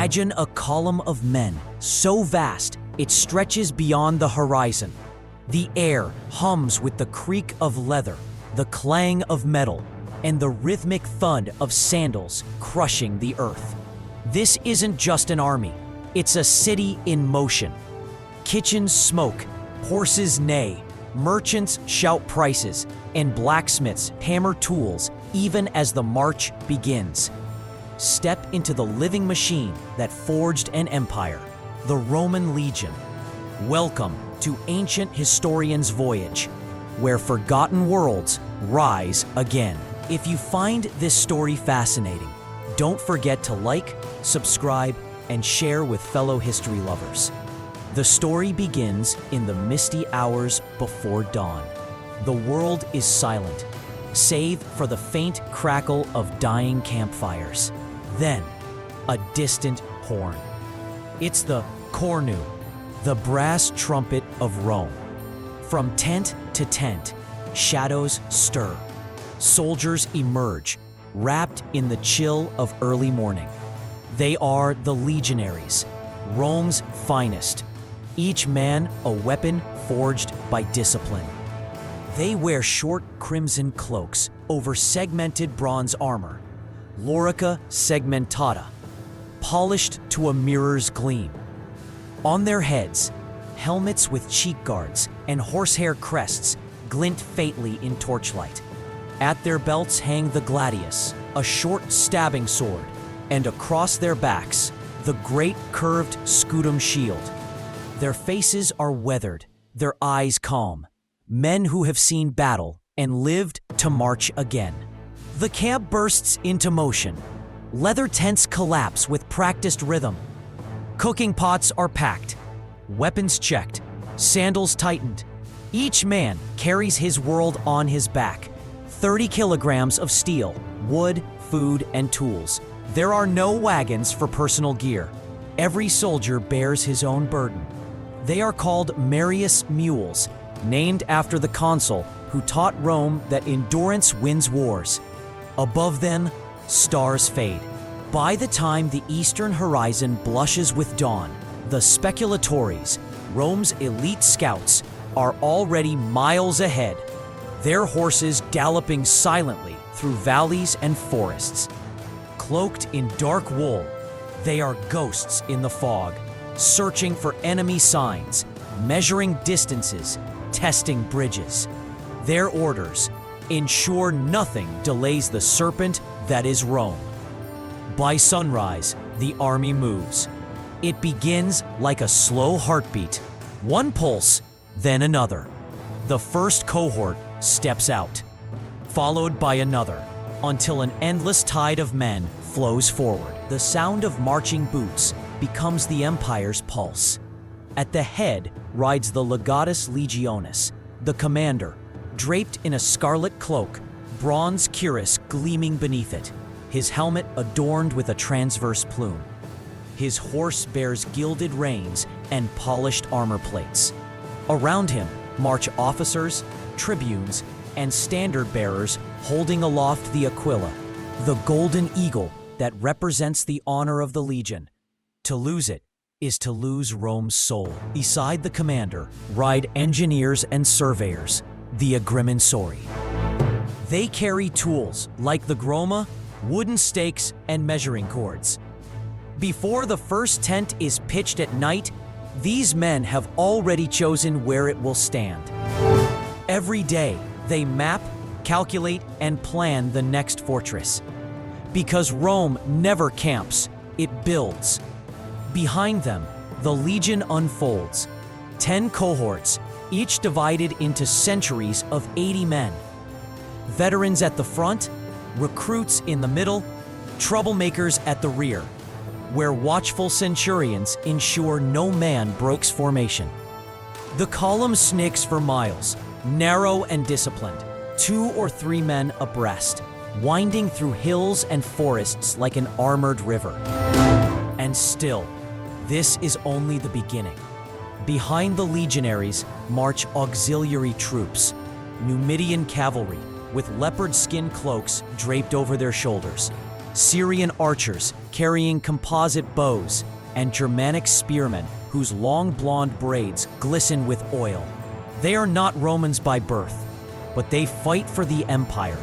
Imagine a column of men so vast it stretches beyond the horizon. The air hums with the creak of leather, the clang of metal, and the rhythmic thud of sandals crushing the earth. This isn't just an army, it's a city in motion. Kitchens smoke, horses neigh, merchants shout prices, and blacksmiths hammer tools even as the march begins. Step into the living machine that forged an empire, the Roman Legion. Welcome to Ancient Historian's Voyage, where forgotten worlds rise again. If you find this story fascinating, don't forget to like, subscribe, and share with fellow history lovers. The story begins in the misty hours before dawn. The world is silent, save for the faint crackle of dying campfires. Then, a distant horn. It's the cornu, the brass trumpet of Rome. From tent to tent, shadows stir. Soldiers emerge, wrapped in the chill of early morning. They are the legionaries, Rome's finest, each man a weapon forged by discipline. They wear short crimson cloaks over segmented bronze armor, lorica segmentata, polished to a mirror's gleam. On their heads, helmets with cheek guards and horsehair crests glint faintly in torchlight. At their belts hang the gladius, a short stabbing sword, and across their backs, the great curved scutum shield. Their faces are weathered, their eyes calm, men who have seen battle and lived to march again. The camp bursts into motion. Leather tents collapse with practiced rhythm. Cooking pots are packed, weapons checked, sandals tightened. Each man carries his world on his back. 30 kilograms of steel, wood, food, and tools. There are no wagons for personal gear. Every soldier bears his own burden. They are called Marius mules, named after the consul who taught Rome that endurance wins wars. Above them, stars fade. By the time the eastern horizon blushes with dawn, the speculatores, Rome's elite scouts, are already miles ahead, their horses galloping silently through valleys and forests. Cloaked in dark wool, they are ghosts in the fog, searching for enemy signs, measuring distances, testing bridges. Their orders ensure nothing delays the serpent that is Rome. By sunrise, the army moves. It begins like a slow heartbeat, one pulse, then another. The first cohort steps out, followed by another, until an endless tide of men flows forward. The sound of marching boots becomes the empire's pulse. At the head rides the legatus legionis, the commander, draped in a scarlet cloak, bronze cuirass gleaming beneath it, his helmet adorned with a transverse plume. His horse bears gilded reins and polished armor plates. Around him march officers, tribunes, and standard-bearers holding aloft the aquila, the golden eagle that represents the honor of the legion. To lose it is to lose Rome's soul. Beside the commander ride engineers and surveyors, the agrimensori. They carry tools like the groma, wooden stakes, and measuring cords. Before the first tent is pitched at night, these men have already chosen where it will stand. Every day, they map, calculate, and plan the next fortress. Because Rome never camps, it builds. Behind them, the legion unfolds. 10 cohorts, each divided into centuries of 80 men. Veterans at the front, recruits in the middle, troublemakers at the rear, where watchful centurions ensure no man breaks formation. The column snicks for miles, narrow and disciplined, 2 or 3 men abreast, winding through hills and forests like an armored river. And still, this is only the beginning. Behind the legionaries march auxiliary troops, Numidian cavalry with leopard skin cloaks draped over their shoulders. Syrian archers carrying composite bows, and Germanic spearmen whose long blonde braids glisten with oil. They are not Romans by birth, but they fight for the empire,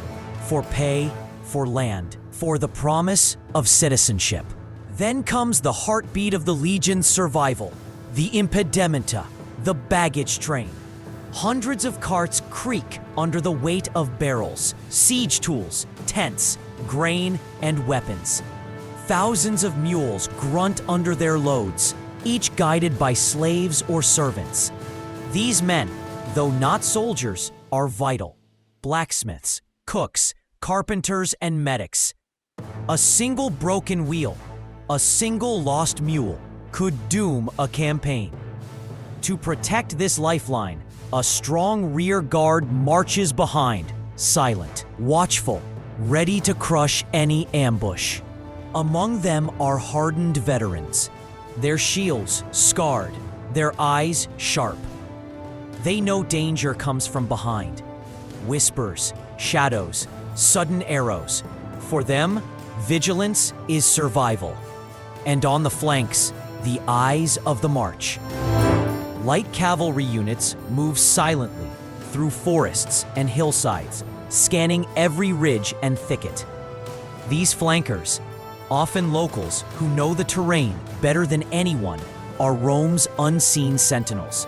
for pay, for land, for the promise of citizenship. Then comes the heartbeat of the legion's survival, the impedimenta, the baggage train. Hundreds of carts creak under the weight of barrels, siege tools, tents, grain, and weapons. Thousands of mules grunt under their loads, each guided by slaves or servants. These men, though not soldiers, are vital. Blacksmiths, cooks, carpenters, and medics. A single broken wheel, a single lost mule, could doom a campaign. To protect this lifeline, a strong rear guard marches behind, silent, watchful, ready to crush any ambush. Among them are hardened veterans, their shields scarred, their eyes sharp. They know danger comes from behind. Whispers, shadows, sudden arrows. For them, vigilance is survival. And on the flanks, the eyes of the march. Light cavalry units move silently through forests and hillsides, scanning every ridge and thicket. These flankers, often locals who know the terrain better than anyone, are Rome's unseen sentinels.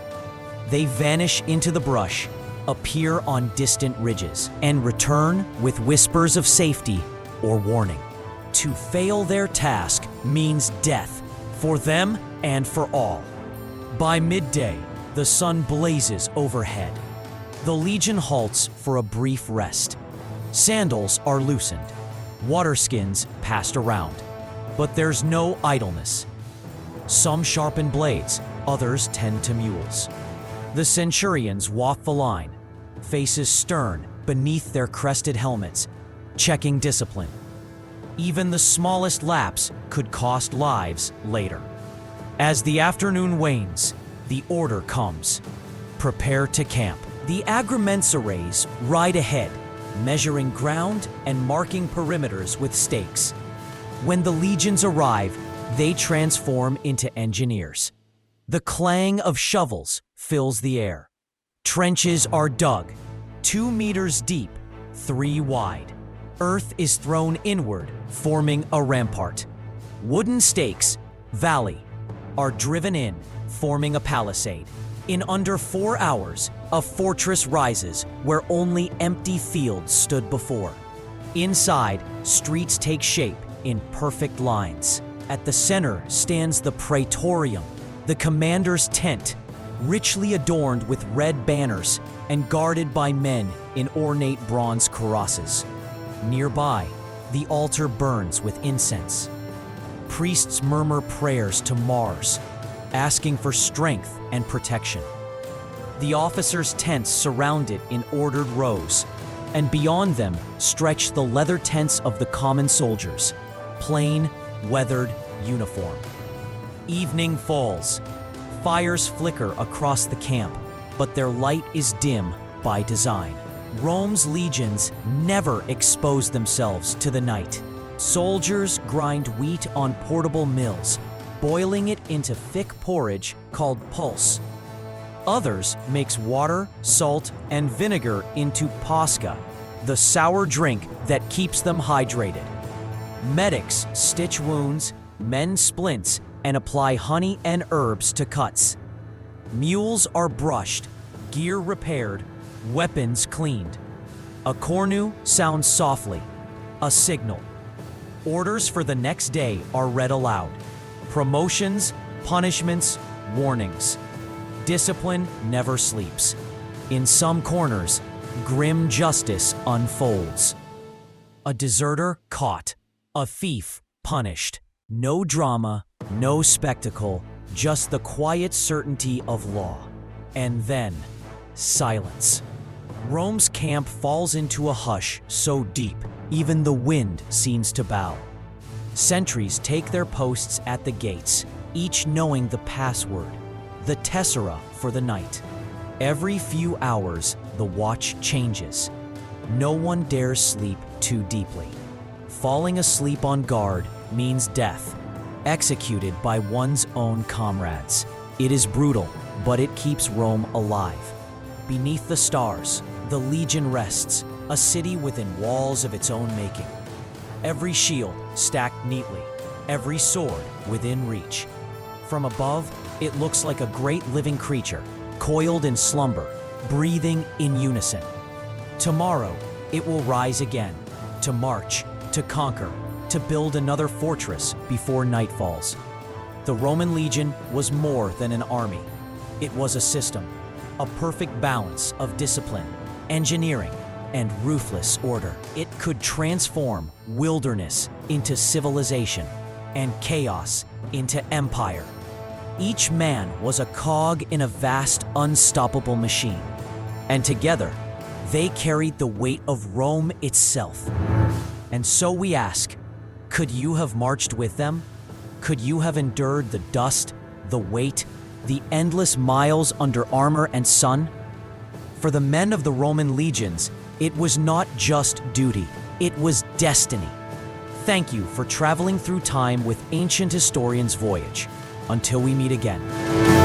They vanish into the brush, appear on distant ridges, and return with whispers of safety or warning. To fail their task means death, for them and for all. By midday, the sun blazes overhead. The legion halts for a brief rest. Sandals are loosened, waterskins passed around. But there's no idleness. Some sharpen blades, others tend to mules. The centurions walk the line, faces stern beneath their crested helmets, checking discipline. Even the smallest lapse could cost lives later. As the afternoon wanes, the order comes. Prepare to camp. The agrimensores ride ahead, measuring ground and marking perimeters with stakes. When the legions arrive, they transform into engineers. The clang of shovels fills the air. Trenches are dug, 2 meters deep, 3 wide. Earth is thrown inward, forming a rampart. Wooden stakes, valley, are driven in, forming a palisade. In under 4 hours, a fortress rises where only empty fields stood before. Inside, streets take shape in perfect lines. At the center stands the praetorium, the commander's tent, richly adorned with red banners and guarded by men in ornate bronze cuirasses. Nearby, the altar burns with incense. Priests murmur prayers to Mars, asking for strength and protection. The officers' tents surround it in ordered rows, and beyond them stretch the leather tents of the common soldiers, plain, weathered uniform. Evening falls. Fires flicker across the camp, but their light is dim by design. Rome's legions never expose themselves to the night. Soldiers grind wheat on portable mills, boiling it into thick porridge called pulse. Others mix water, salt, and vinegar into pasca, the sour drink that keeps them hydrated. Medics stitch wounds, mend splints, and apply honey and herbs to cuts. Mules are brushed, gear repaired, weapons cleaned. A cornu sounds softly, a signal. Orders for the next day are read aloud. Promotions, punishments, warnings. Discipline never sleeps. In some corners, grim justice unfolds. A deserter caught, a thief punished. No drama, no spectacle, just the quiet certainty of law. And then, silence. Rome's camp falls into a hush so deep, even the wind seems to bow. Sentries take their posts at the gates, each knowing the password, the tessera for the night. Every few hours, the watch changes. No one dares sleep too deeply. falling asleep on guard means death, executed by one's own comrades. It is brutal, but it keeps Rome alive. Beneath the stars, the legion rests, a city within walls of its own making. Every shield stacked neatly, every sword within reach. From above, it looks like a great living creature, coiled in slumber, breathing in unison. Tomorrow, it will rise again, to march, to conquer, to build another fortress before night falls. The Roman legion was more than an army. It was a system, a perfect balance of discipline, engineering, and ruthless order. It could transform wilderness into civilization and chaos into empire. Each man was a cog in a vast, unstoppable machine, and together, they carried the weight of Rome itself. And so we ask, could you have marched with them? Could you have endured the dust, the weight, the endless miles under armor and sun? For the men of the Roman legions, it was not just duty, it was destiny. Thank you for traveling through time with ancient historians Voyage. Until we meet again.